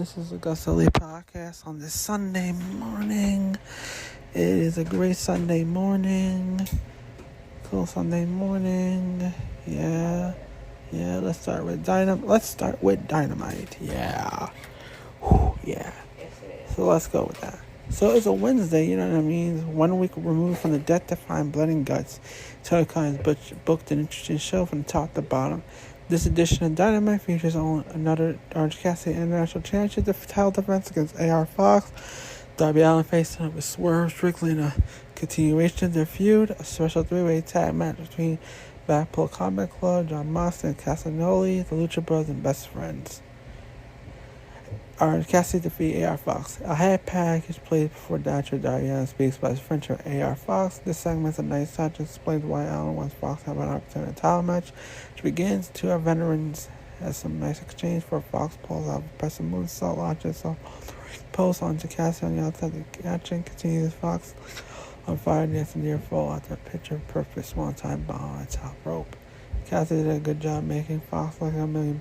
This is AgostoAllElite Podcast on this Sunday morning. It is a great Sunday morning. Cool Sunday morning. Yeah. Let's start with Dynamite. Yeah. Yeah. So let's go with that. So it's a Wednesday, you know what I mean? 1 week removed from the death-defying Blood and Guts. Tony Khan has booked an interesting show from top to bottom. This edition of Dynamite features on another Orange Cassidy International Championship title defense against AR Fox. Darby Allin facing up with Swerve Strickland in a continuation of their feud. A special three-way tag match between Blackpool Combat Club, John Moxley, and Castagnoli, the Lucha Bros, and Best Friends. Orange Cassidy defeated AR Fox. A head package played before Darby Allin speaks by his friend AR Fox. This segment's a nice touch and explains why Allin wants Fox to have an opportunity in a title match, which begins. Two of veterans has some nice exchange for Fox pulls out pressing moonsault, launches so post onto Cassidy on the outside of the action, continues Fox on fire near near fall after a picture perfect small time bomb on the top rope. Cassidy did a good job making Fox look like $1 million.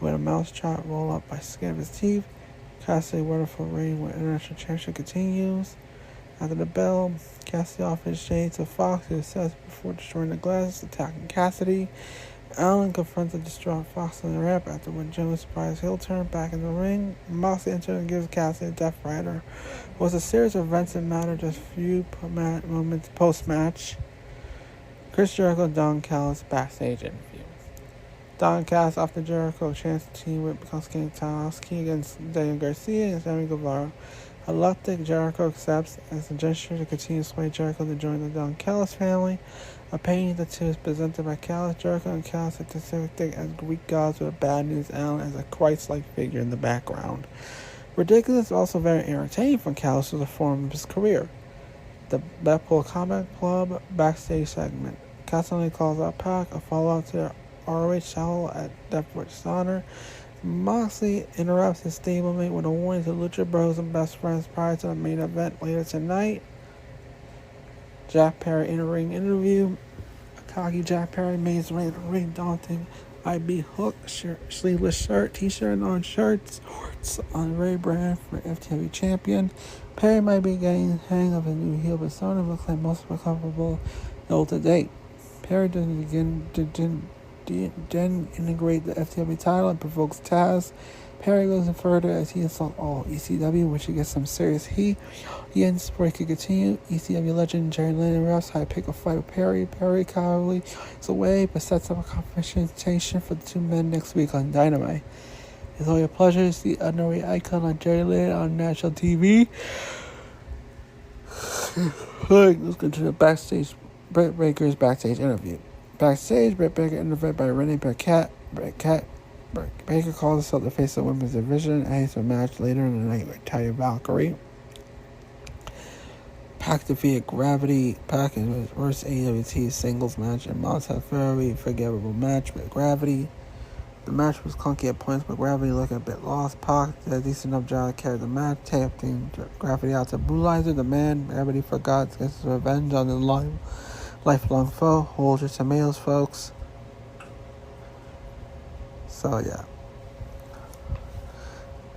With a mouse trap roll up by skin of his teeth. Cassidy wonderful reign with International Championship continues. After the bell, Cassidy offers shade to Fox, who says before destroying the glass, attacking Cassidy. Allin confronts a distraught Fox on the ramp after when Jones surprise heel turn back in the ring. Moxley enters and gives Cassidy a Death Rider. It was a series of events that mattered just few moments post-match. Chris Jericho and Don Callis backstage interview. Don Callis after Jericho chance to team with Konstantin Tarowski against Daniel Garcia and Sammy Guevara. Reluctant, Jericho accepts as a gesture to continue to sway Jericho to join the Don Callis family. A painting of the two is presented by Callis. Jericho and Callis are depicted as Greek gods with bad news Allin as a Christ-like figure in the background. Ridiculous, also very entertaining from Callis as a form of his career. The Blackpool Combat Club backstage segment. Cassidy calls out Pac, a follow-up to their ROH title at Deathwish Honor. Moxley interrupts his stablemate with a warning to Lucha Bros and Best Friends prior to the main event later tonight. Jack Perry in-ring interview. A cocky Jack Perry made his way to the ring, daunting IB hook, sleeveless shirt, t-shirt, and on shirts on Ray Brand for FTW champion. Perry might be getting the hang of a new heel persona, looks like most recoverable to date. Perry then integrate the FTW title and provokes Taz. Perry goes in further as he insults all ECW, which he gets some serious heat. He ends before he could continue. ECW legend Jerry Lynn interrupts how to pick a fight with Perry. Perry cowardly is away, but sets up a confrontation for the two men next week on Dynamite. It's always a pleasure to see an honorary icon like Jerry Lynn on national TV. Let's go to the backstage. Britt Baker's backstage interview. Backstage, Britt Baker interviewed by Renee Paquette. Baker calls herself the face of the women's division and has a match later in the night with Taya Valkyrie. Pac defeated Gravity. Pac in his first AWT singles match and Mox had a very forgettable match with Gravity. The match was clunky at points, but Gravity looking a bit lost. Pac did a decent enough job to carry the match, tapping Gravity out to Brutalizer. The man Gravity forgot to get his revenge on the lifelong foe. Hold your tomatoes, folks. So, yeah.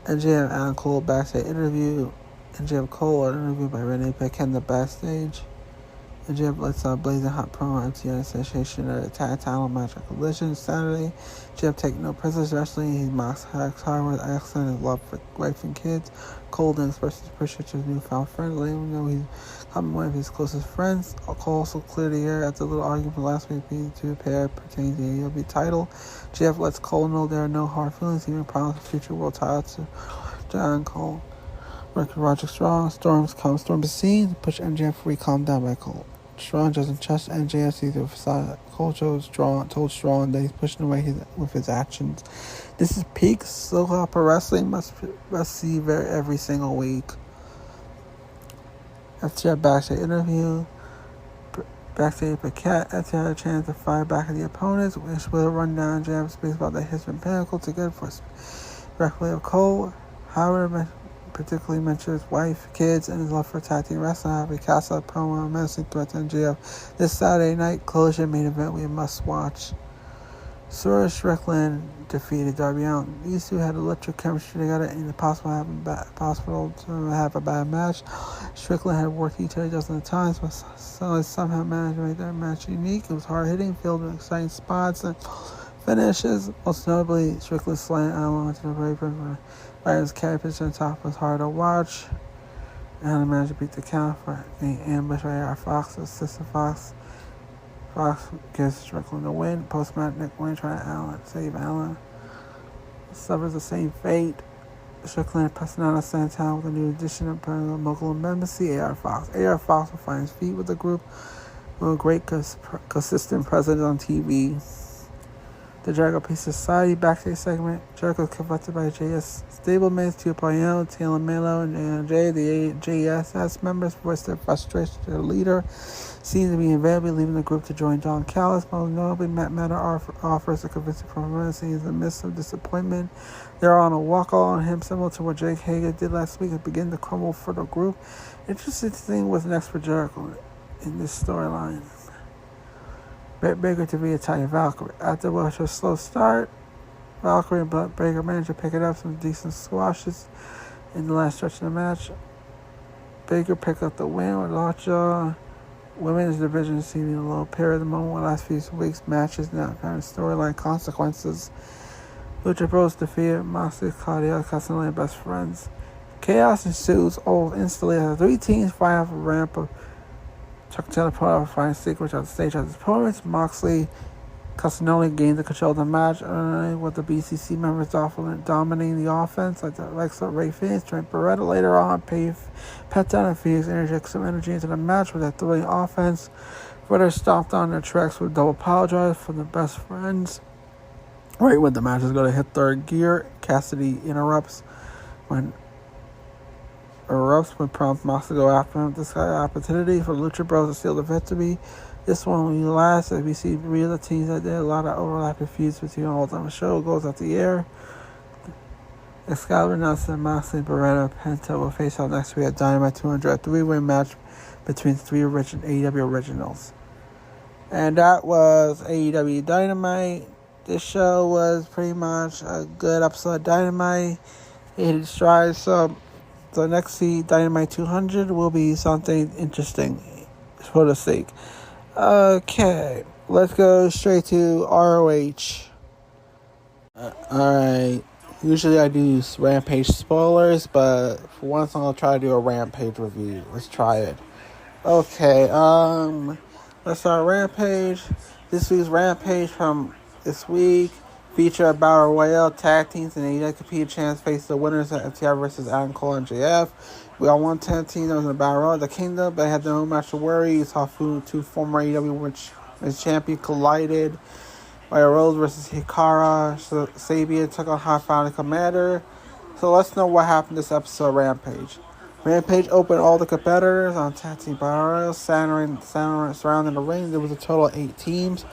MJF and Adam Cole backstage interview. MJF Cole interviewed by Renee Paquette in the backstage. MJF lets out blazing hot promo on MTN Association at a tag title match at Collision Saturday. MJF take no prisoners wrestling. He mocks Hack's Hardware with accent and his love for wife and kids. Cole then expresses appreciation to his newfound friend, letting him know he's becoming one of his closest friends. Cole also cleared the air after a little argument from last week between the two pair pertaining to the AEW title. MJF lets Cole know there are no hard feelings, even promises future world title to John Cole. Working Roger Strong, Storm the scene, push MJF free, calm down by Cole. Strong doesn't trust MJF, sees the facade. Cole told Strong that he's pushing away with his actions. This is peak soap opera wrestling, must see every single week. After a backstage interview, backstage Paquette, after had a chance to fire back at the opponents, which will run down Jam speaks about the history and pinnacle together for directly of Cole. However, particularly mentions his wife, kids, and his love for tag team wrestling. Have a cast out promo on menacing threat to MJF this Saturday night. Collision main event we must watch. Sora Strickland defeated Darby Allin. These two had electric chemistry together, and it's possible to have a bad match. Strickland had worked each other dozens of times, but somehow managed to make their match unique. It was hard hitting, filled with exciting spots and finishes. Most notably, Strickland slammed Allin onto the apron by his catfish on top was hard to watch. Allin managed to beat the count for the ambush by AR Fox, assistant Fox. Fox gives Strickland the win. Post-match, Nick Wayne trying to save Allin. Suffers the same fate. Strickland pressing out of Santown with a new addition of local amendment. AR Fox. AR Fox will find his feet with the group with a great, consistent presence on TV. The Jericho Peace Society backstage segment. Jericho is confronted by JS stablemates, Tio Payano, Taylor Melo, and Jay. The JSS members voiced their frustration to their leader. Seems to be invariably leaving the group to join John Callis. Most notably, Matt Matter offers a convincing performance. He's in the midst of disappointment. They're on a walk on him, similar to what Jake Hager did last week, and begin to crumble for the group. Interesting thing was next for Jericho in this storyline. Britt Baker to be Italian Valkyrie. After a slow start, Valkyrie and Baker managed to pick it up some decent squashes in the last stretch of the match. Baker picked up the win with Lockjaw. Women's division seeming a little period at the moment with the last few weeks' matches now apparent storyline consequences. Lucha Bros defeated Moxley, Claudio, Casanova, and Best Friends. Chaos ensues instantly as 3 teams fight off a ramp of Chuck Taylor put out a fine sequence on the stage as his opponents. Moxley, Casanova gained the control of the match with the BCC members dominating the offense like the likes of Ray Phoenix, Trent Beretta. Later on, Pat Dunne and Phoenix interject some energy into the match with that thrilling offense. Ritter stomped on their tracks with double apologize for the Best Friends. Right when the match is going to hit third gear, Cassidy interrupts when prompts Mox to go after him. This opportunity for Lucha Bros to steal the victory. This one will be last as we see 3 other teams that did a lot of overlapping feuds between all of them. The show goes off the air. Excalibur, Nelson, Moxley, Beretta, Penta will face out next week at Dynamite 200, a 3-way match between 3 AEW originals. And that was AEW Dynamite. This show was pretty much a good episode of Dynamite. It hit its stride, so the next Dynamite 200 will be something interesting, for the sake. Okay, let's go straight to ROH. Alright, usually I do Rampage spoilers, but for once I'm going to try to do a Rampage review. Let's try it. Okay, let's start Rampage. This week's Rampage from this week feature a Battle Royale tag teams and AEW compete chance face the winners of FTR versus Adam Cole and JF. We got one tag team that was in the Battle Royale, the Kingdom, but they had their own match to worry. You saw 2 former AEW Women's Champion collided by RHODES versus Hikaru. So Sabian took on High Flying Commander. So let's know what happened this episode of Rampage. Rampage opened all the competitors on tag team Battle Royale, surrounding the ring. There was a total of 8 teams.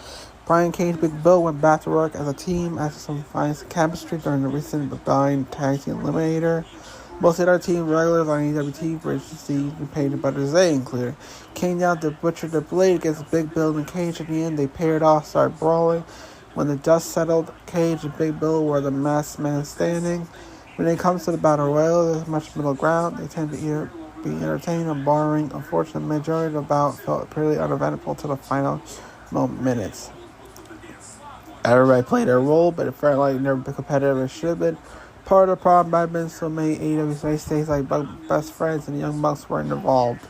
Brian Cage, Big Bill went back to work as a team after some fine chemistry during the recent Rebellion Tag Team Eliminator. Most of their team regulars on EWT for agency and Paige Butter Zay included. Came down to butcher the blade against Big Bill and Cage. At the end, they paired off, started brawling. When the dust settled, Cage and Big Bill were the last man standing. When it comes to the Battle Royale, there's much middle ground. They tend to either be entertaining or boring. Unfortunately, the majority of the bout felt pretty uneventful to the final minutes. Everybody played their role, but it felt like never been competitive as should have been. Part of the problem might have been so many AEW mainstays like Best Friends and the Young Bucks weren't involved.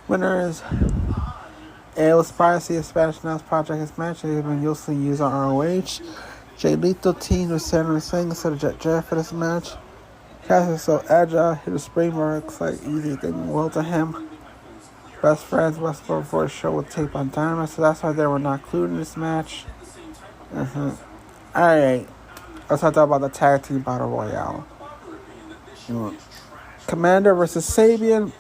Winners. It was surprised to see a Spanish announced project as match that had been usually used on ROH. Jay Lethal team was center and sing instead of Jeff for this match. Cass is so agile, hit a springboard, looks like easy thing well to him. Best Friends Westbrook before the show with tape on Dynamite, so that's why they were not included in this match. Alright, let's talk about the tag team battle royale. Commander versus Sabian.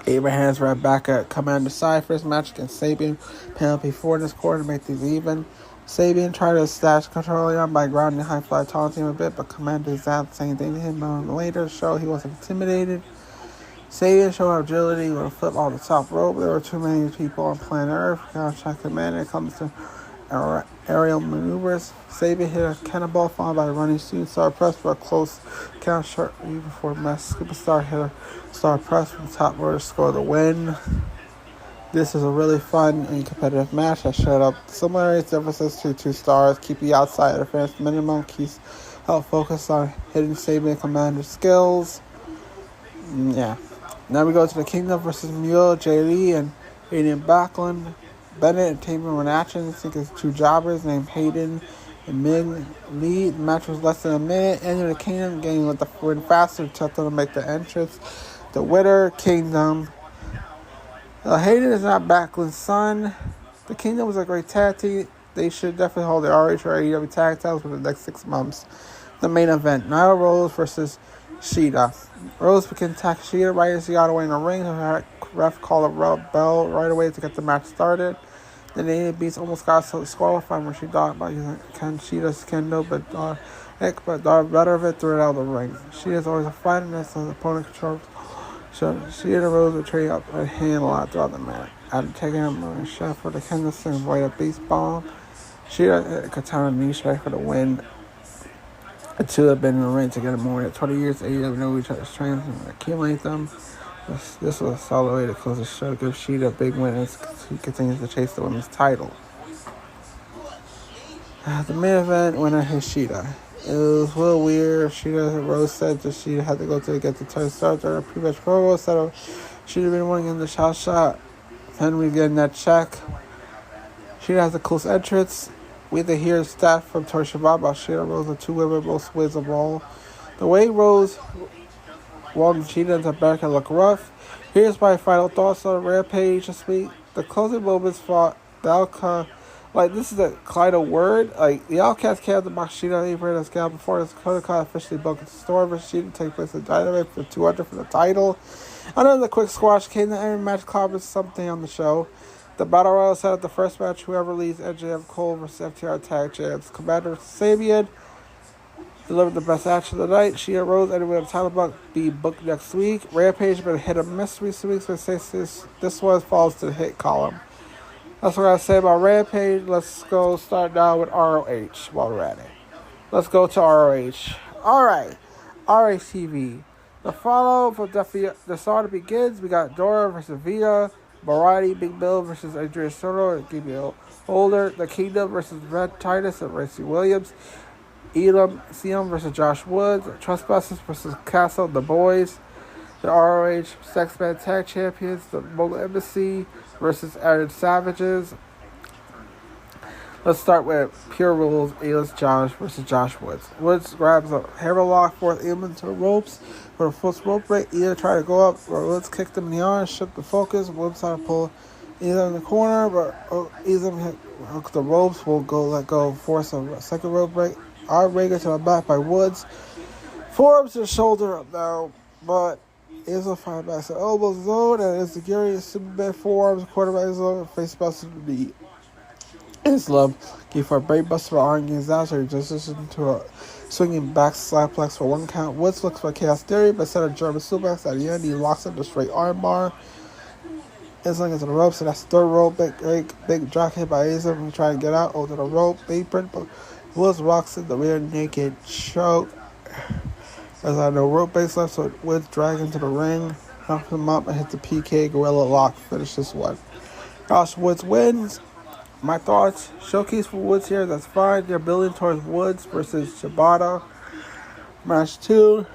Abraham's right back at Commander side for his match against Sabian. Penalty 4 in this quarter to make these even. Sabian tried to stash control on by grounding High Fly, taunting him a bit, but Commander is out saying thing to him. Later the show he wasn't intimidated. Sabian showed agility with a flip off the top rope. There were too many people on planet Earth. Commander comes to aerial maneuvers. Sabian hit a cannonball followed by a running shooting star press for a close count shortly before Mass Superstar hit a star press from the top order to score the win. This is a really fun and competitive match that showed up similarities, differences to 2 stars. Keep you outside of the fence minimum. Keeps help focus on hitting Sabian Commander skills. Yeah. Now we go to the Kingdom versus Mule, Jay Lee, and Aiden Backlund. Bennett and Tamer were in action. I think it's 2 jobbers named Hayden and Ming Lee. The match was less than a minute. Ended the Kingdom getting with the win faster. Tough to make the entrance. The winner, Kingdom. Hayden is not Backlund's son. The Kingdom was a great tag team. They should definitely hold the RH or AEW tag titles for the next 6 months. The main event, Nyla Rose versus Shida. Rose began attacking Shida right as she got away in the ring. Her ref called a bell right away to get the match started. The Native Beast almost got disqualified when she thought about using Shida's kendo, but better of it threw it out of the ring. Shida's always a fighter, and that's the opponent controls. So Shida and Rose would trade up a hand a lot throughout the match. After taking a shot for the kendo and avoid a beast bomb, Shida hit a katana knee strike for the win. The two have been in the ring together more than 20 years. AEW know each other's strengths and accumulate them. This was a solid way to close the show. Give Shida a big win as he continues to chase the women's title. The main event winner is Shida. It was a little weird. Rose said that she had to go to get the title starter. Pre-match promo said Shida been winning in the shot. Henry getting that check. Shida has a close entrance. We have to hear stat from Tori Shabbat about Shida Rose, the 2 women, both ways of all. The way Rose walked Shida into back and look rough. Here's my final thoughts on Rampage this week. The closing moments fought the Outcast. Like, this is a Kleido word. Like, the Outcast came out to box Shida and Avery as gal before this Kleido officially booked the store versus Shida to take place in Dynamite for $200 for the title. Another quick squash came to every match clobbers something on the show. The Battle Royal set up the first match. Whoever leads MJF Cole versus FTR tag champs. Commander Sabian delivered the best match of the night. Shida Rose anyway the title book be booked next week. Rampage been hit or miss recent weeks, but this one falls to the hit column. That's what I say about Rampage. Let's go start now with ROH while we're at it. Let's go to ROH. Alright. ROH TV. The follow for the start begins. We got Dora versus Vita. Variety, Big Bill versus Adrian Soto and Gabriel Holder. The Kingdom versus Red Titus and Racy Williams. Elam Siam versus Josh Woods. Trustbusters versus Castle, The Boys. The ROH Sex-Man Tag Champions. The Mogul Embassy versus Aaron Savages. Let's start with Pure Rules, Elis Josh versus Josh Woods. Woods grabs a hero lock, forced Elam to the ropes for a first rope break. Elam tried to go up, but Woods kicked him in the arm, shook the focus. Woods tried to pull Elam in the corner, but Elam hooked the ropes, will go let go, force a second rope break. Outrigger to the back by Woods. Forearms to the shoulder up now, but Elam fired back to the elbow zone, and it's the Gary Superman forearms, quarterback zone, face busted to the knee. Islam gave for a break buster for Arn Gonzalez, he transitioned to a swinging back slaplex for 1 count. Woods looks for Chaos Theory, but set a German suplex at the end. He locks up the straight arm bar. Islam into the ropes, and that's the 3rd rope. Big drop hit by Islam. He tried to get out over the rope, apron, but Woods rocks in the rear naked choke. As I know, rope base left, so Woods drag into the ring, knocks him up, and hits the PK Gorilla Lock. Finish this one. Josh Woods wins. My thoughts, showcase for Woods here, that's fine. They're building towards Woods versus Shibata. Match 2,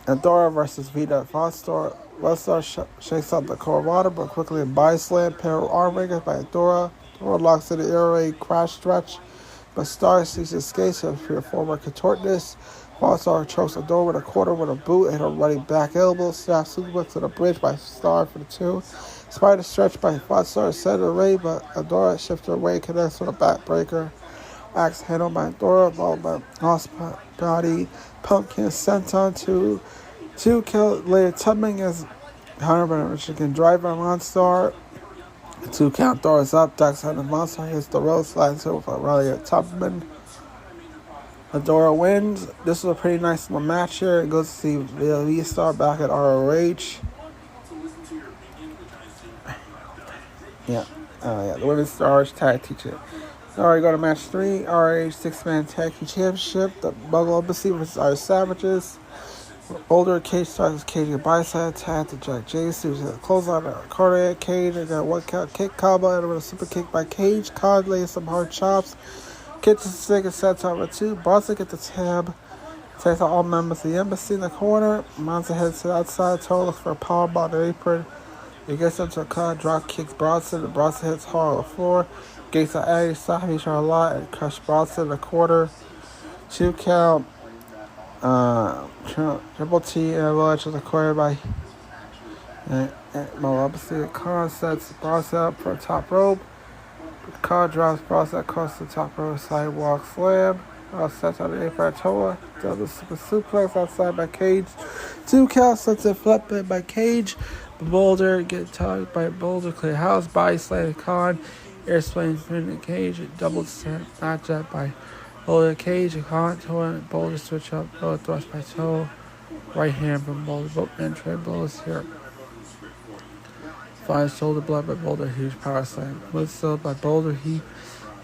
Andorra versus Vita Foster. Westar shakes out the Colorado, but quickly a body-slam, pair of arm ringers by Andorra. Andorra locks in the air crash stretch, but Star sees his skates to appear former contortionist. Foster chokes Andorra with a quarter with a boot and a running back elbow. Snap suplex to the bridge by Star for the 2. Spider stretch by Foster center ray, but Andorra shifts her way, connects with a backbreaker. Axe handled by Andorra, followed by Hospitality, Pumpkin, Senton to 2 kill later Tubbing as Hunter Michigan driver on Star. 2 count Dora's up, ducks on the monster, hits the road, slides over Riley Tubman. Andorra wins. This was a pretty nice little match here. It goes to see V Star back at ROH. Yeah, the women's stars tag teacher. Alright, go to match 3. RH 6-man tag team championship. The Buggle Embassy versus our Savages. Boulder Cage starts Cage a bicep tag to Jack Jason. Who's a clothesline on cardiac Cage. And got a 1 count kick combo and a super kick by Cage. Card lays some hard chops. Gets the stick and sets over 2. Bronson gets the tab. Takes out all members of the embassy in the corner. Monster heads to the outside. Toe looks for a powerbomb on the apron. He gets into a cut, drop kicks Bronson. The Bronson hits hard on the floor. Gates are Eddie, stop each other a lot, and crush Bronson in the quarter. 2 count. Triple T and a launch in the corner by Opposite. Khan sets Bronson up for a top rope. Khan drops Bronson across the top rope, sidewalk slam. Sets on the apron Toa. Does the super suplex outside by Cage. 2 count sets a flip it by Cage. Boulder gets tugged by Boulder. Clear house. Body slam Khan. Airplane in Cage. Double set matchup by Boulder Cage. Khan Toa and Boulder switch up. Boulder thrust by Toa. Right hand from Boulder. Both men trade blows here. Finds shoulder blood by Boulder. Huge power slam. Blitz still by Boulder. He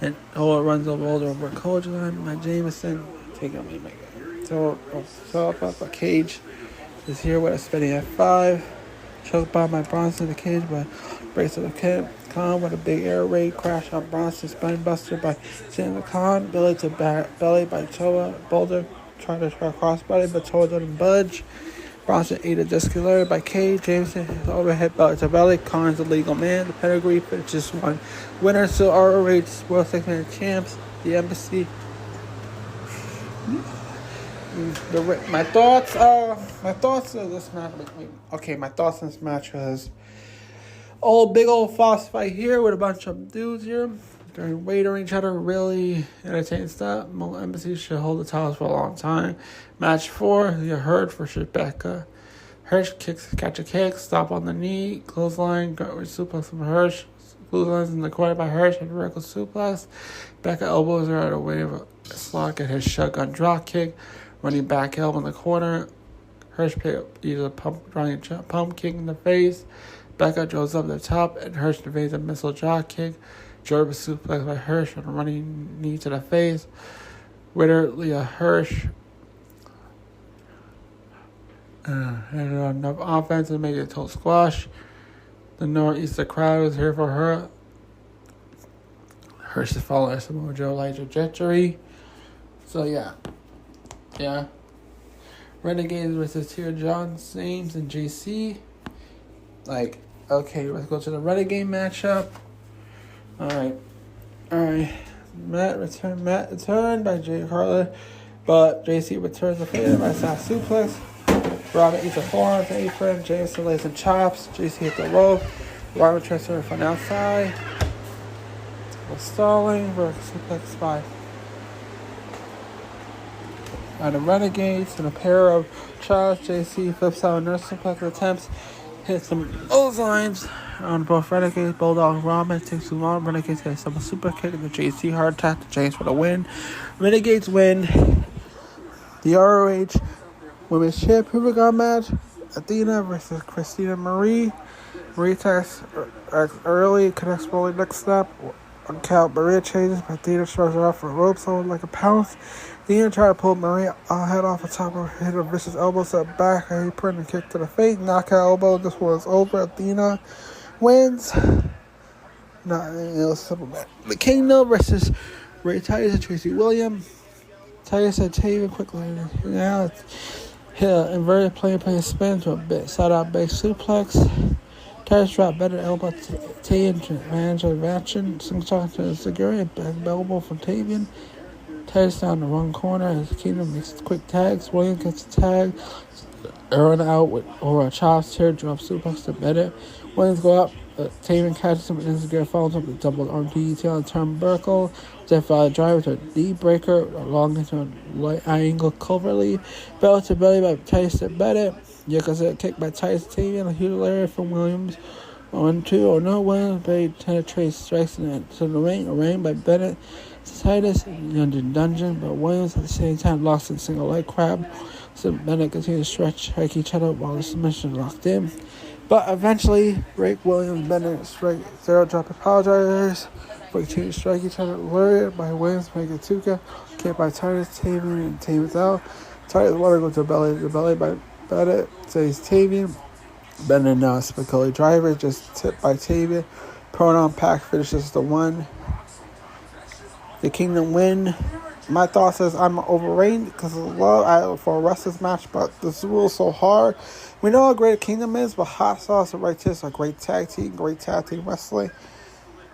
and Toa runs over Boulder over Coach line by Jameson. Take on me, my guy. So up by Cage is here with a spinning F5. Choked by my Bronson the Cage, but breaks of the kid. Khan with a big air raid crash on Bronson. Spine buster by Santa Khan. Belly to belly by Toa. Boulder trying to try crossbody, but Toa doesn't budge. Bronson ate a disculated by Cage. Jameson overhead belly to belly. Khan's a legal man. The pedigree finishes 1. Winner still ROH World 6-man champs. The embassy. My thoughts on this match. Okay, my thoughts on this match was big old Fox fight here with a bunch of dudes here. They're waiting each other, really entertaining stuff. Mo Embassy should hold the titles for a long time. Match 4, you heard for Becca. Hirsch catch a kick, stop on the knee, clothesline, suplex from Hirsch. Clotheslines in the corner by Hirsch and vertical suplex. Becca elbows her out of the way of a slot at his shotgun drop kick. Running back elbow in the corner. Hirsch pick up either running pump kick in the face. Becca goes up the top and Hirsch evades a missile drop kick. Jordan suplex by Hirsch and a running knee to the face. Winner Leah Hirsch. And enough offense to make it a total squash. The Northeastern crowd is here for her. Hirsch is following Samoa Joe like trajectory. So yeah. Renegades versus Tia John, James, and JC. Okay, let's go to the Renegade matchup. Alright. Matt returned by Jay Carter, but JC returns the fader by side suplex. Robin eats a forearm to apron. Jameson lays some chops. JC hits the rope. Robin returns her from outside. Stalling versus suplex by the Renegades and a pair of chops. JC flips out nurse suplex attempts. Hits some lines on both Renegades. Bulldog Robin takes too long. Renegades get some super kick and the JC hard attack to James for the win. Renegades win the ROH Women's Championship match. Athena versus Christina Marie. Marie attacks early, connects Rolling next step. On count, Maria changes, but Athena throws her off for a rope, so like a pounce. Athena tried to pull Maria head off the top of her, hit a vicious elbow, set back, and he put a kick to the face, knockout elbow. This was over. Athena wins. No, it was simple match. The Kingdom versus Ray Titus and Tracy Williams. Titus and Taven quickly. Now hit an inverted play spin to a bit side out base suplex. Titus dropped better elbow Taven to manage the reaction. Slingshot to the Segura, back elbow from Taven. Titus down the wrong corner as Kingdom makes quick tags. Williams gets a tag. Aaron out with over a chops here, drops suplex to Bennett. Williams go up. Taven catches him and Segura follows up with double arm DDT on the turnbuckle. Jeff driver to a knee breaker along into a light angle coverly. Bell to belly by Titus to Bennett. Yakuza kick by Titus Taven. A huge area from Williams. 1-2 or no. Williams penetrates strikes into the ring. A ring by Bennett. Titus in the dungeon, but Williams at the same time lost in single leg crab. So Bennett continues to stretch each other while the submission is locked in. But eventually, Rick, Williams, Bennett strike zero drop apologizers for continuing to strike each other. Lured by Williams, making two count. Kicked by Titus, Tavian, and Tavian's out. Titus water goes to belly by Bennett, says Tavian. Bennett now Spicoli driver, just tipped by Tavian. Pronoun Pack finishes the one. The Kingdom win. My thoughts is I'm overrated because of love for a wrestling match, but this rule is so hard. We know how great Kingdom is, but Hot Sauce and Righteous are great tag team wrestling.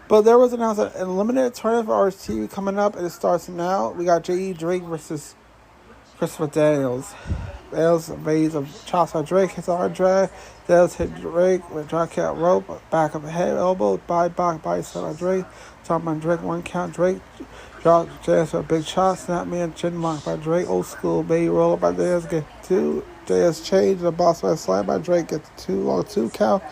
But there was announced an eliminated tournament for RHT coming up, and it starts now. We got J.E. Drake versus Christopher Daniels. Daniels evades of chops by Drake, hits a hard drag. Daniels hit Drake with drop kick rope, back of the head, elbow, body set by Drake. Top on Drake, one count. Drake drops Daniels with a big shot, snap man, chin lock by Drake. Old school baby roll up by Daniels, get two. Daniels change, the boss man slide by Drake, get the two count.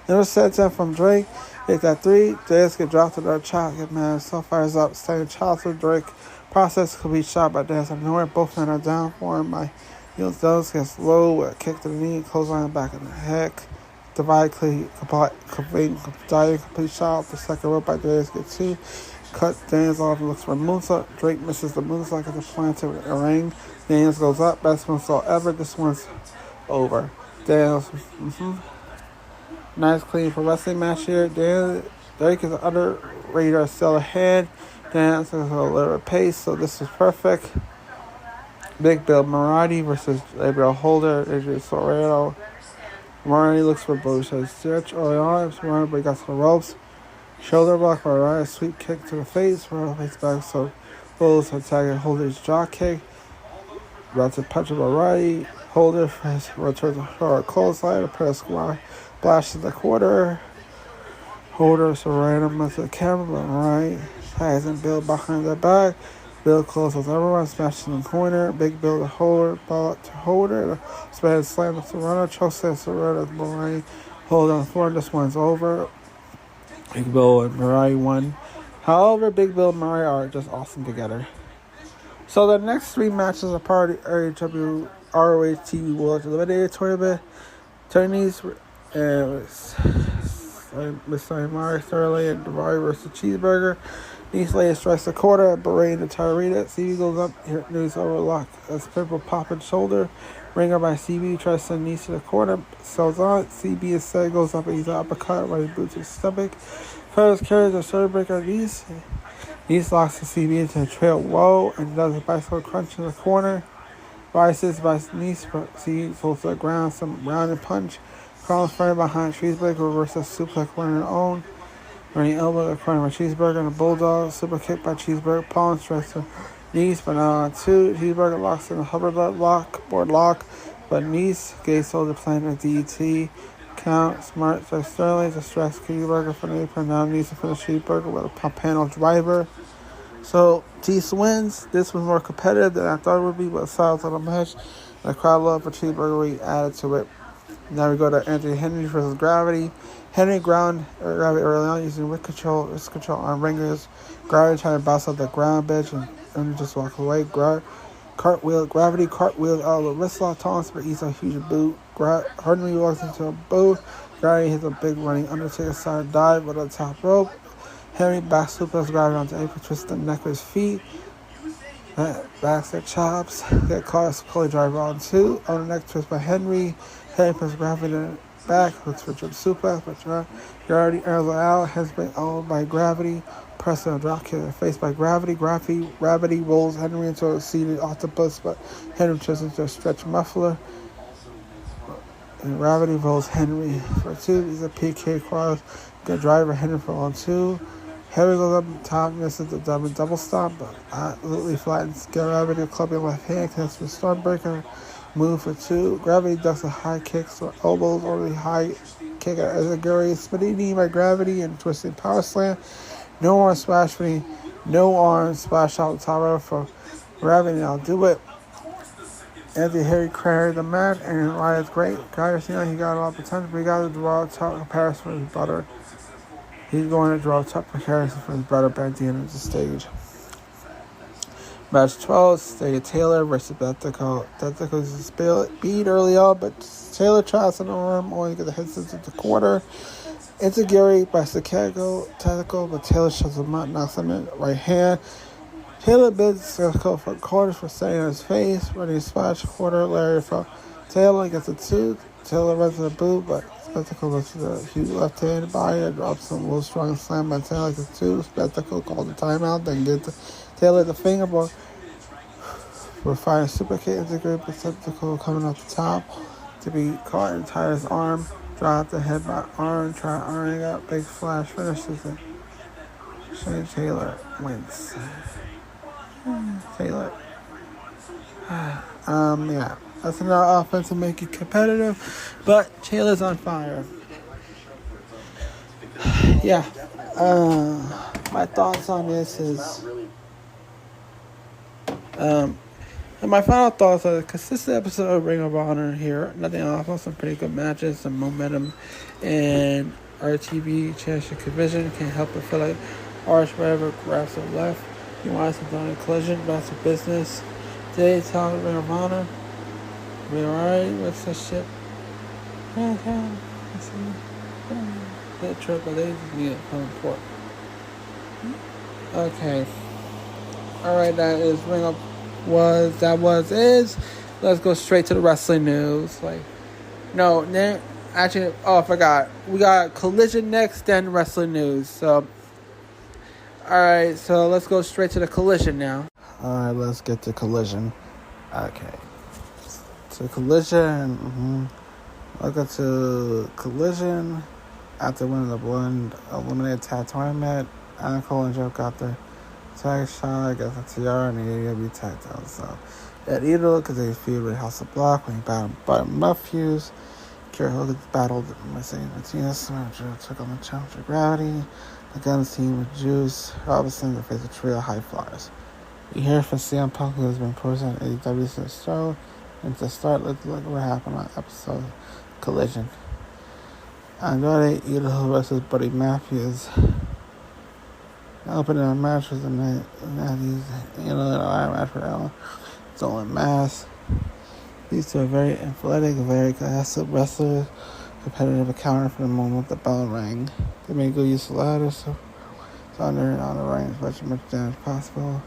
Never sets in from Drake. Hit that three. Daniels get dropped to the chop, get man, so fires up, staying chops with Drake. Process could be shot by Daniels. I'm nowhere. Both men are down for him. My heels Daniels gets low with a kick to the knee, close on the back of the head. Divide complete shot off the second rope by Daniels. Get two. Cut Daniels off and looks for moonsault. Drake misses the moonsault at the flying to the ring. Daniels goes up. Best moonsault ever. This one's over. Daniels. Nice clean for wrestling match here. Drake is underrated, still ahead. Dance is a little pace, so this is perfect. Big Bill Marathi versus Gabriel Holder. Adrian Sorrero. Marathi looks for Bush. Stretch early on. Marathi but he got to the ropes. Shoulder block by Ryan. Sweet kick to the face. Marathi face back, so Bulls attacking Holder's jaw kick. About to punch of Marathi. Holder returns a clothesline. A pair of squad. Blast in the quarter. Holder surrounded to the camera, but right. Tags and Bill behind the back. Bill closes everyone, smashes in the corner. Big Bill to Holder, ball to Holder. Spread slam to Serrano, chokes to Serrano, Mariah. Hold on the floor, this one's over. Big Bill and Mariah won. However, Big Bill and Mariah are just awesome together. So the next three matches are part of the ROH TV World Eliminator Tournament. Attorneys Miss Mari Sterling and Davari versus Cheeseburger. These ladies strikes the quarter, Bahrain the Tyrita. CB goes up, here news overlock. As purple popping shoulder. Ringer by CB, tries to send knees to the corner. Sells on. CB instead goes up and he's an uppercut by his boot to his stomach. First carries a shoulder breaker knees. Knees locks the CB into a trail whoa and does a bicycle crunch in the corner. Rises by his knees, but CB falls to the ground, some rounded punch. Cross frame behind Cheeseburger, reverses suplex on her own. Running elbow at the corner by Cheeseburger and a bulldog. Super kick by Cheeseburger. Pawn strikes to knees, but not on two. Cheeseburger locks in a hover board lock, but knees. Gay soldier playing a DET. Count. Smart strikes Sterling. Distracts Cheeseburger from the apron. Now needs to finish Cheeseburger with a pump panel driver. So Cheese wins. This was more competitive than I thought it would be, but a solid little match. The crowd love for Cheeseburger. We added to it. Now we go to Anthony Henry versus Gravity. Henry ground Gravity early on using wrist control on ringers. Gravity trying to bounce off the ground bench and just walk away. Gravity cartwheels out of the wrist lock toss, but eats a huge boot. Henry walks into a boot. Gravity hits a big running Undertaker side dive with a top rope. Henry back suplex Gravity onto apron, twists the neck with his feet. Backstage chops. Get caught as pulley driver on two. On the neck twist by Henry. Henry puts Gravity in the back. Looks for jump suplex, but Gravity airs out. Has been owned by Gravity. Pressing a drop kick in the face by Gravity. Gravity rolls Henry into a seated octopus, but Henry turns into a stretch muffler. And Gravity rolls Henry for two. He's a PK cross. Good driver Henry for on two. Henry goes up top, misses the double stomp, but absolutely flattens Gravity. Clubbing left hand, connects with Stormbreaker. Move for two. Gravity ducks a high kick, so elbows on the high kick as a Gary spinning knee by Gravity and twisting power slam. No arm splash for me. No arm splash out the top rope for Gravity. I'll do it. Anthony Henry carried the match, and Riot's great. He got a lot of potential, but he got to draw a top comparison for his brother. He's going to draw a top comparison for his brother at the end of the stage. Match 12, Stay Taylor versus Bethel. Bethel is a beat early on, but Taylor tries an arm, only get the head into the quarter. Gary by Chicago technical, but Taylor shows him out, knocks him in right hand. Taylor bids Chicago for quarters for staying on his face, running splash quarter. Larry from Taylor gets a 2. Taylor runs to the boot, but Spectacle goes to the huge left hand body and drops some little strong slam by Taylor gets 2. Spectacle calls the timeout, then gets Taylor the fingerboard. We're firing super kick into group, but Spectacle coming off the top to be caught and tie his arm. Drop the head by arm, try ironing up, big flash, finishes it. Shane Taylor wins. Taylor. Yeah. That's another offense to make it competitive, but Taylor's on fire. Yeah. My thoughts on this is... and my final thoughts are a consistent episode of Ring of Honor here. Nothing else, some pretty good matches, some momentum, and RTV Championship Division can't help but feel like Arch whatever grabs the left. He wants to do a collision, that's a business. Today, talking Ring of Honor. We alright? What's that shit? That triple, they just need it coming for. Okay. Alright, that is Ring of is. Let's go straight to the wrestling news. Actually, I forgot. We got Collision next, then wrestling news. So, alright, so let's go straight to the Collision now. Alright, let's get to Collision. Okay. So Collision, welcome to Collision. After winning the Blend Eliminated Tag Tournament, Adam Cole and Joe got their tag shot, got the tiara, and the AEW tag down. So, at Idol, because they feud with House of Black when he battled Matthews. Kira Hogan battled Mercedes Martinez, Joe took on the challenger Gravity. The Guns team with Juice Robinson to face a trio of high flyers. We hear from CM Punk, who has been posting on AEW since the show. And to start, let's look at what happened on episode Collision. Andrade Idol versus Buddy Matthews. Opening a match was the Matthews, an iron match for Allen. It's all in mass. These two are very athletic, very aggressive wrestlers. Competitive encounter for the moment the bell rang. They made good use of ladders, so it's on the ring as much damage as possible.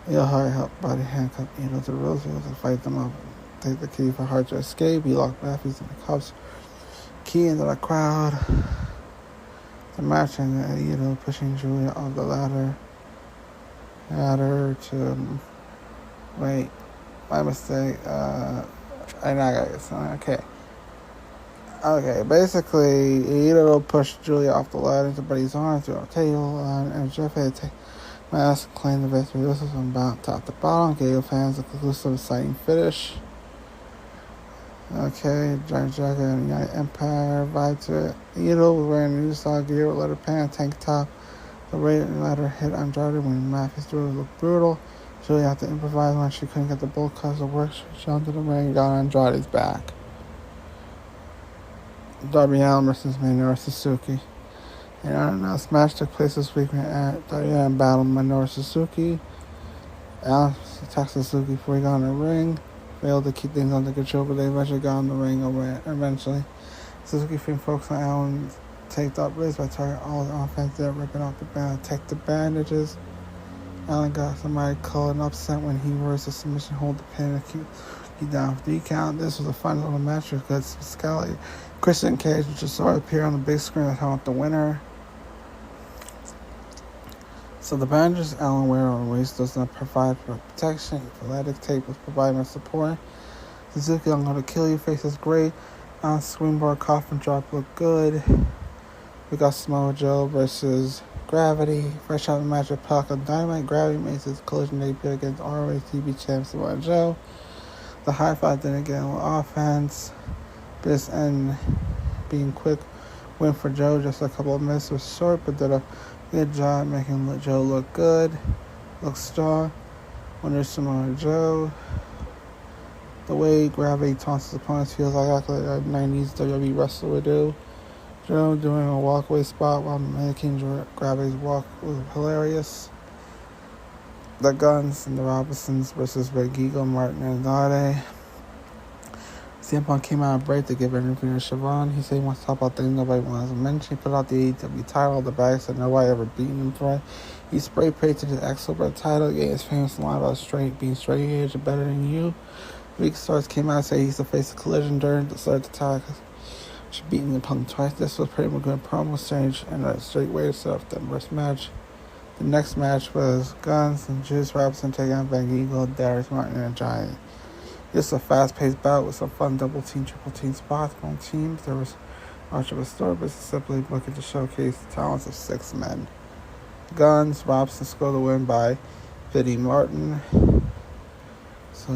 Neil Hart helped Buddy handcuff Idol to Roosevelt to fight them up. Take the key for Hart to escape. He locked Matthews in the cuffs. Key into the crowd. The match and pushing Julia off the ladder. Wait, my mistake. I got it. Okay, basically, Ito pushed Julia off the ladder into Buddy's arms through a table, and Jeff had to take mask and claim the victory. This was from top to bottom. Gave fans a conclusive, exciting finish. Okay, Giant Jacket and United Empire vibe to it. Ito was wearing a new style gear with leather pants, tank top. The rated ladder hit Andrade when Matthews threw it looked brutal. Julia had to improvise when she couldn't get the bull cuts to work. She jumped to the ring and got Andrade's back. Darby Allin versus Minoru Suzuki. And unannounced match took place this week when Darby Allin battled Minoru Suzuki. Allin attacked Suzuki before he got in the ring. Failed to keep things under control, but they eventually got in the ring eventually. Suzuki focused on Allen's taped up wrist by targeting all the offense there, ripping off the band, take the bandages. Allin got somebody called an upset when he reversed the submission, hold the pin, and keep down for 3 count. This was a fun little match with good physicality. Christian Cage, which just saw appear on the big screen, I helped the winner. So the bandages Allin wear on the waist does not provide for protection. Athletic tape was providing support. Suzuki, I'm going to kill you face is great. On screenboard coffin drop looked good. We got Samoa Joe versus Gravity. Fresh out of the match with Pac and Dynamite. Gravity makes his collision debut against ROH TV champ Samoa Joe. The high five didn't get on offense. This end being quick win for Joe. Just a couple of minutes was short, but did a good job making Joe look good. Look strong. Winner Samoa Joe. The way Gravity taunts his opponents feels like a 90s WWE wrestler would do. Joe doing a walkaway spot while making Gravity's walk was hilarious. the Guns and the Robinsons versus Big Eagle, Martin and Andrade. CM Punk came out of break to give an interview to Siobhan. He said he wants to talk about things nobody wants to mention. He put out the AEW title, the bag said nobody ever beaten him for it. He spray painted his X-Silver title, gave his famous line about being straight edge and better than you. Week Stars came out and said he's the face of Collision during the start of the title. She beaten the Punk twice. This was pretty much a good promo exchange and a straight way to set up the first match. The next match was Guns and Juice Robinson taking on Big Eagle, Darius Martin, and Giant. This was a fast-paced bout with some fun double-team, triple-team spots on teams. There was much of a story, but simply looking to showcase the talents of 6 men. Guns, Robinson scored the win by Biddy Martin. So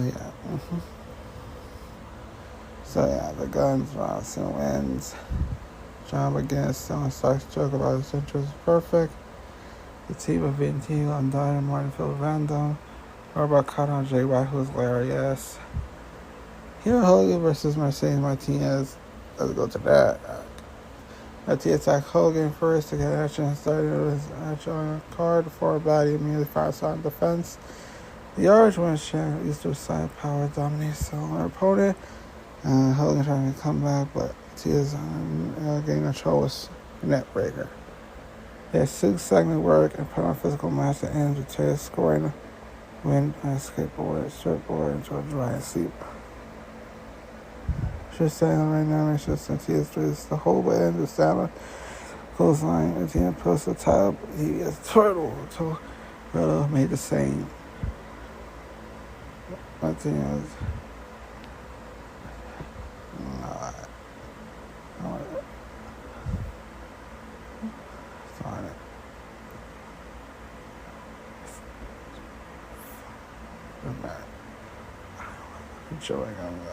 yeah, the Guns, Robinson wins. John begins selling Stark's joke about his interest is perfect. The team of VNT on Dynamite, Martin, Phil Random. Or about Cotton J. White, who's hilarious. Hero Hogan versus Mercedes Martinez. Let's go to that. Martinez attacked Hogan first to get action started with his action on the card before a body immediately fires on defense. The Orange Women's champion used to side power dominates her opponent. Hogan trying to come back, but Martinez getting a control with net breaker. They had 6 segment work and put on a physical match that ends with Taylor scoring a win on a skateboard, surfboard, and George Ryan sleep. She's standing right now, and she's the whole way into the stand clothesline. And the end post the title, he is turtle. So made the same. Martinez. Darn it. I'm showing on the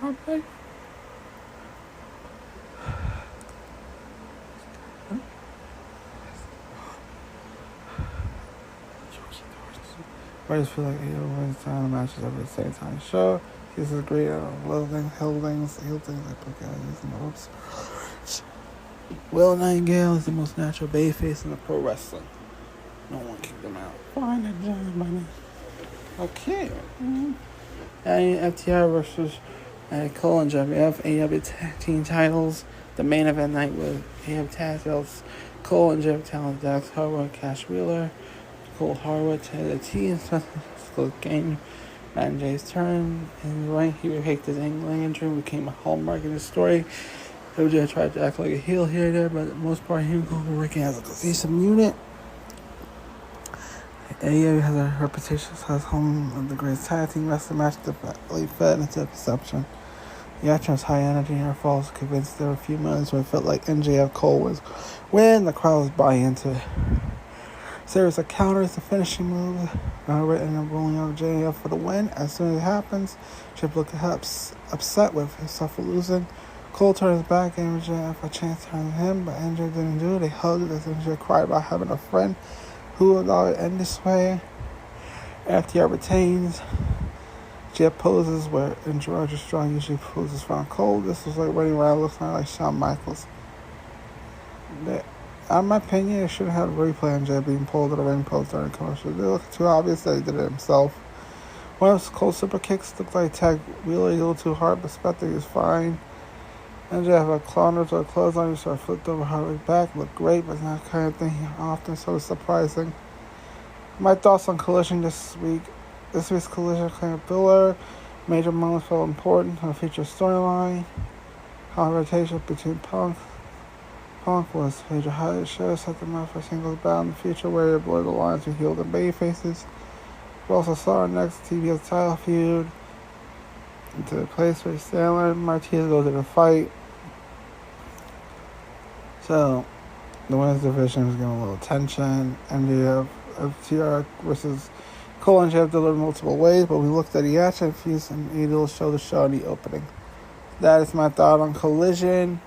okay. I just feel like wins time matches over the same time. Show this is great. Hill things. I put guys in notes. Will Nightingale is the most natural babyface in the pro wrestling. No one kicked him out. Fine, I joined by now. Okay. FTR versus Cole and JBF, AEW tag team titles. The main event night was AEW tag titles. Cole and JBF talent Dax Harwood, Cash Wheeler, Cole Harwood to the T and special game. Matt and Jay's turn. And right, he picked his ankle injury, became a hallmark in the story. OJ tried to act like a heel here and there, but for the most part, he was working as a cohesive unit. AEW has a reputation as home of the greatest tag team wrestling match that fed into perception. The action was high energy and her falls convinced there were a few moments where it felt like MJF Cole was when the crowd was buying into it. Series of counters, the finishing move, ended up rolling out JF for the win. As soon as it happens, Chip looked upset with himself for losing. Cole turned his back, gave MJF a chance to turn him, but MJ didn't do it. They hugged as MJ cried about having a friend who allowed it to end this way. FTR retains. Jeff poses where Roger Strong usually poses around Cole. This was like running around looking like Shawn Michaels. In my opinion, they should have had a replay on Jeff being pulled to the ring post during the commercial. They look too obvious that he did it himself. One of Cole's super kicks looked like tag really a little too hard, but Spectre is fine. MJ have a cloner to a clothesline, so I flipped over Harley's back. Looked great, but not the kind of thing he often so surprising. My thoughts on Collision this week. This week's Collision claimed a filler. Major moments felt important on the feature storyline. Confrontation between Punk was major highlight show. Set them up for singles bout in the future where they blurred the lines with heel and baby faces. We also saw our next TBS title feud into the place where Sandler and Martinez go to the fight. So, the women's division was getting a little tension. MJF, FTR versus Cole and Jeff delivered multiple ways, but we looked at the action fuse and it'll show the show in the opening. That is my thought on Collision.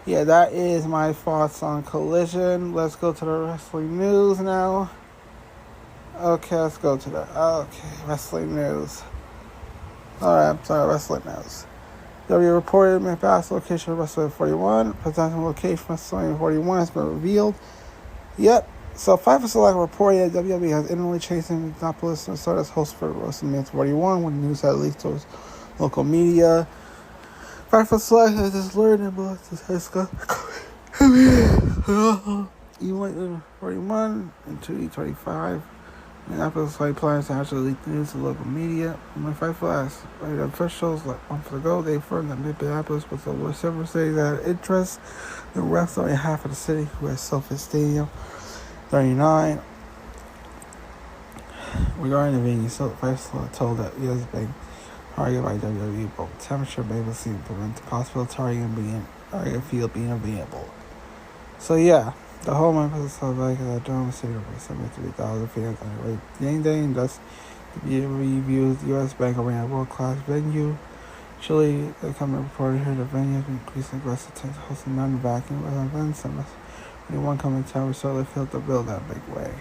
Yeah, that is my thoughts on Collision. Let's go to the wrestling news now. Okay, let's go to wrestling news. Alright, I'm sorry, wrestling news. WWE reported Memphis location of WrestleMania 41. Presenting location for WrestleMania 41 has been revealed. Yep. So, Fight for Select reported that WWE has inwardly changed Minneapolis, Minnesota as host for WrestleMania 41 when the news had leaked to local media. Fight for Select has just learned about this high school. E1 41 and 2E25. Minneapolis Fight plans to actually leak the news to local media. When Fight for last officials like months ago, they affirmed that Minneapolis was the worst ever city that had interest. The refs only half of the city who has SoFi Stadium. 39. Regarding the venue, Fight told that he has been targeted by WWE, but temperature may be seen to prevent the possible target field being available. So yeah, the whole Memphis is like a dome city over 73,000 fans on a game day, and thus the reviews the U.S. Bank Arena world-class venue. Chile, the company reported here the venue has been increasing aggressive to hosting non-vacuum events, and anyone coming to town certainly failed to build that big way.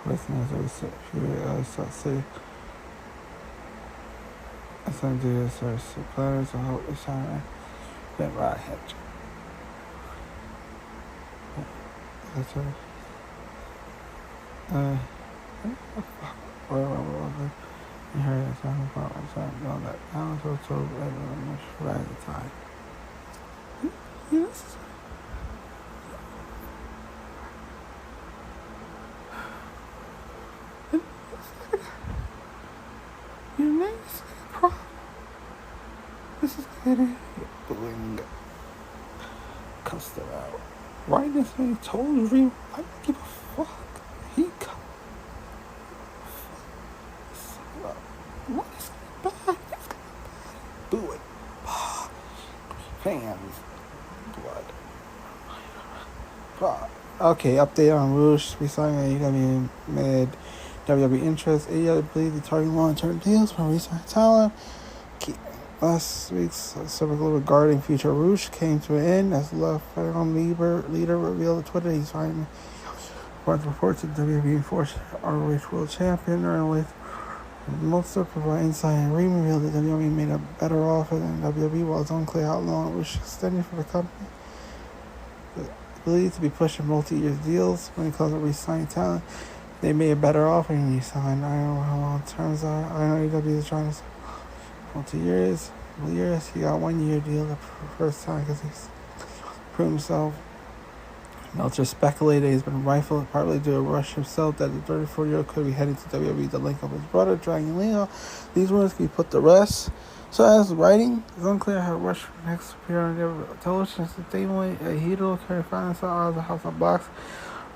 Listeners of the city. Some do this are suppliers of hope is trying to get right ahead. That's right. You heard that talking about myself, know that I was so much right at the time. Yes. Your name's problem. This is getting bling. Cussed it out. Why this man told you? I don't give a fuck. He come. What is bad? It's bad. Do it. Fans. Blood. Okay, update on Rouge. We signed AEW mid WWE interest. AEW believe the targeting long-term deals for recent talent. Last week's circle regarding future Rouge came to an end as left leader revealed on Twitter he's finally reports that WWE enforced ROH World Champion early. Most of provide insight and revealed that WWE made a better offer than WWE while it's unclear how long Rouge extended for the company. Believed to be pushing multi-year deals when it comes to re-signing talent. They made a better offer and re-signed. I don't know how long terms are. I know AEW is trying to say multi-years. He got 1 year deal the first time because he's proved himself. Meltzer speculated he's been rifled partly due to Rush himself that the 34-year-old could be heading to WWE to link up with his brother, Dragon Leo. These rumors can be put to rest. So as writing, it's unclear how Rush next appear on their television. Statement a hero carry finance out of the House of Blacks.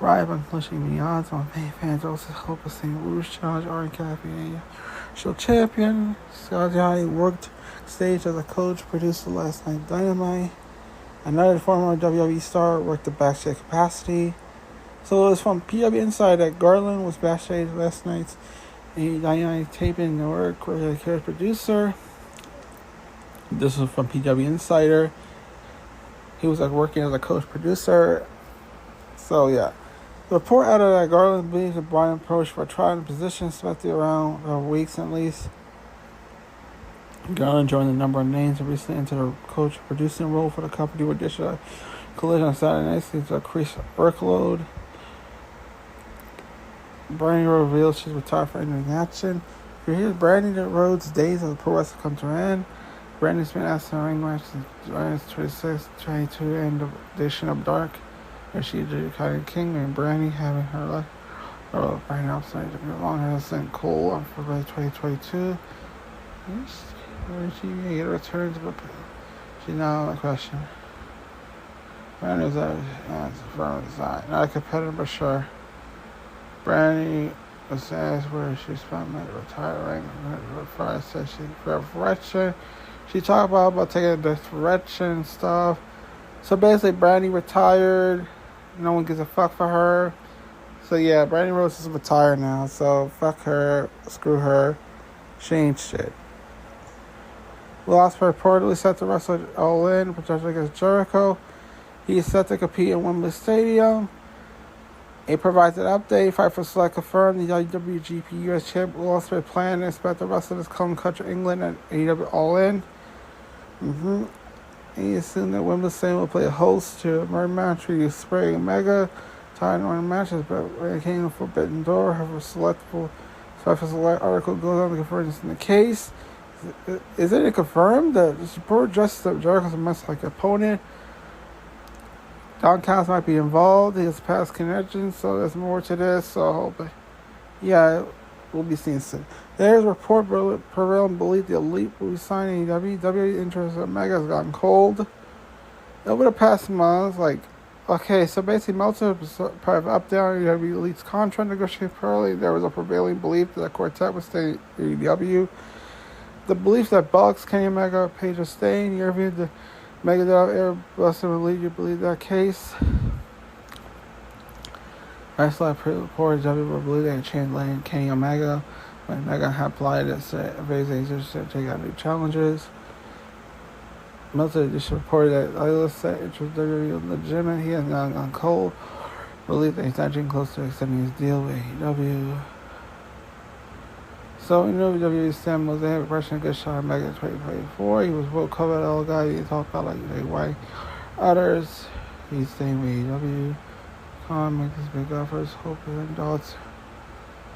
Riot on pushing the odds on fans also hope of seeing Rouge challenge Aaron Cappy show champion. SCOTTY worked stage as a coach, producer last night Dynamite. Another former WWE star worked the backstage capacity. So it was from PW Insider that Garland was backstage last night's Dynamite taping the work where the character producer. This was from PW Insider. He was working as a coach producer. So yeah. The report out of that Garland believes that Brian approached for a trying position expected around weeks at least. Garland joined a number of names and recently entered a coach producing role for the company with additional collision on Saturday night to increase workload. Brandi revealed she's retired for any action. Here's Brandi that RHODES days of the pro wrestling come to an end. Brandi's been asked to ring match since 26, 22 end edition of Dark, where she did Kylie King and Brandi having her life. Brandi outside to be long as sent Cole on February 2022. Where she may get a return to the she's now a question. Brandi is a firm design. Not a competitor, but sure. Brandi was asked where she spent the retiring. Before said she grabbed direction. She talked about taking the direction and stuff. So basically, Brandi retired. No one gives a fuck for her. So yeah, Brandi Rhodes is retired now. So fuck her. Screw her. She ain't shit. Will Ospreay reportedly set to wrestle All In, potentially against Jericho. He is set to compete in Wembley Stadium. It provides an update. Fight for Select confirmed the WGP US Champ will also plan to expect the rest of his come country England at AEW All In. And he assumed that Wimbledon will play a host to a murder match where you spray Mega. Tied on matches, but when it came to Forbidden Door, however, Select article goes on to confirm this in the case. Isn't it confirmed that the support just that Jericho's a much like opponent? Don Callis might be involved. He has past connections, so there's more to this. So, but yeah, we'll be seeing soon. There's a report prevailing belief the Elite will be signing AEW. WWE interest in Mega has gotten cold over the past month. Okay, so basically, Meltzer private up down AEW Elite's contract negotiated early. There was a prevailing belief that Quartet would stay at AEW. The belief that Bucks, Kenny Omega, Page are staying. You interviewed the Megadeth, Air Buster Elite. You believe that case? Wrestling reported WWE will believe they changed Lane Kenny Omega when Omega had applied it. Various agents to take out new challenges. Meltzer just reported that Ayla said it was WWE legitimate. He has not gone cold. Believe that he's not getting close to extending his deal with AEW. So, WWE Sam was there, rushing a good shot at Mega 2024. He was well covered, all guy. He talked about like Jay White. Others, he's staying with AEW. Khan makes his big offers, hope and dots.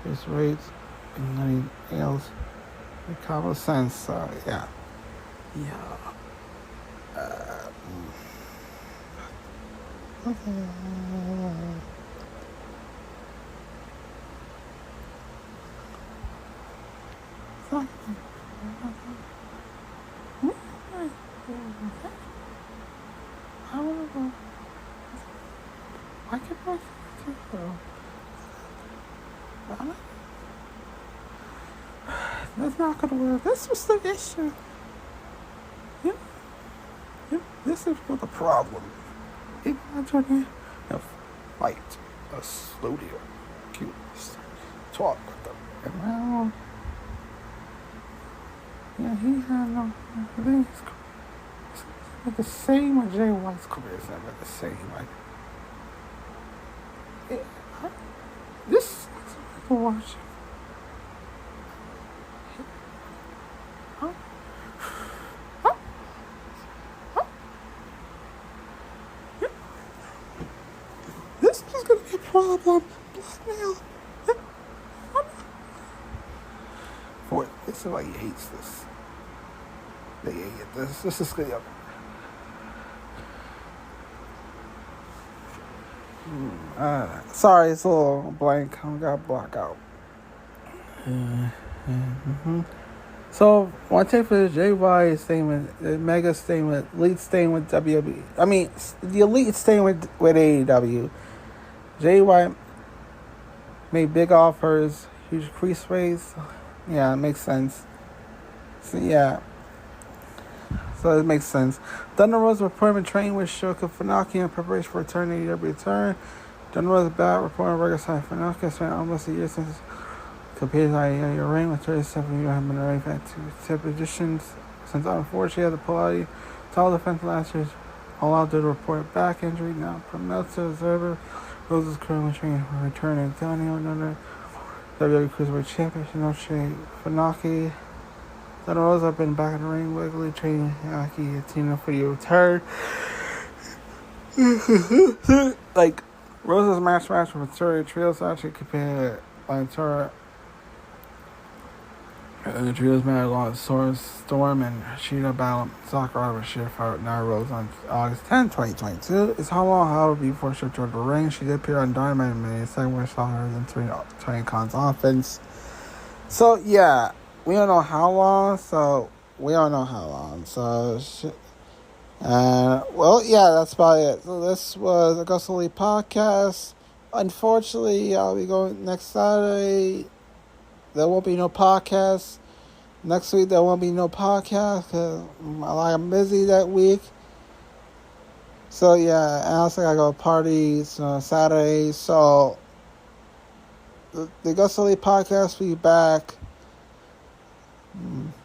His rates, and anything else. Make common sense, so yeah. Okay. I can watch it too. That's not gonna work. This was the issue. Yep. This is what the problem. Imagine a fight, a slow deal, cute, talk with them, and well, yeah, he had no. I think it's like the same with Jay White's career. It's not like the same. This is like watching. This is gonna be a problem. Blackmail. For it's like he hates this. They hate this. This is good. Sorry, it's a little blank. I got blackout. So, one take for the JY statement, the Mega statement, Elite staying with WWE. I mean, the Elite staying with AEW. JY made big offers, huge increase rates. Yeah, it makes sense. So, yeah. So it makes sense. Thunder Rosa reported training with Shoka Funaki in preparation for return to AEW return. Thunder Rosa back reporting regular side Funaki spent almost a year since competed in your ring with 37 years have been ranked at 2 positions since unfortunately had the Pilates title defense last year. All out did report back injury now from Meltzer observer. Rose is currently training for return to Antonio another WWE Cruiserweight Championship. No shade Funaki. Thunder Rosa have been back in the ring regularly training Aki and Tina for your return. Like Rosa's match with Victoria Trios actually compared Ventura and the Trios match along Storm and Sheeta battle Sakura share fight with Nia Rose on August 10, 2022. It's how long, however, before she joined the ring. She did appear on Dynamite in the second where she saw her entering Tony Khan's offense. So yeah, we don't know how long. So well, yeah, that's about it. So this was AgostoAllElite Podcast. Unfortunately, I'll be going next Saturday. There won't be no podcast. Next week, there won't be no podcast because I'm busy that week. So, yeah, and also I go to parties on Saturday. So, the AgostoAllElite Podcast will be back.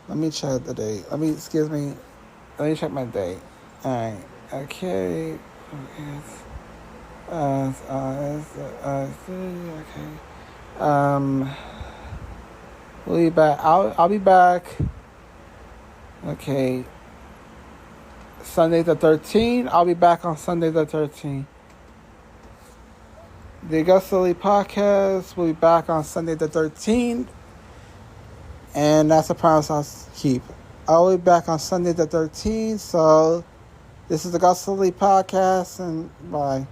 Let me check the date. Let me check my date. Alright. Okay. Okay. We'll be back. I'll be back. Okay. Sunday the 13th. I'll be back on Sunday the 13th. The AgostoAllElite Podcast will be back on Sunday the 13th. And that's a promise I'll keep. I'll be back on Sunday the 13th. So this is the AgostoAllElite Podcast, and bye.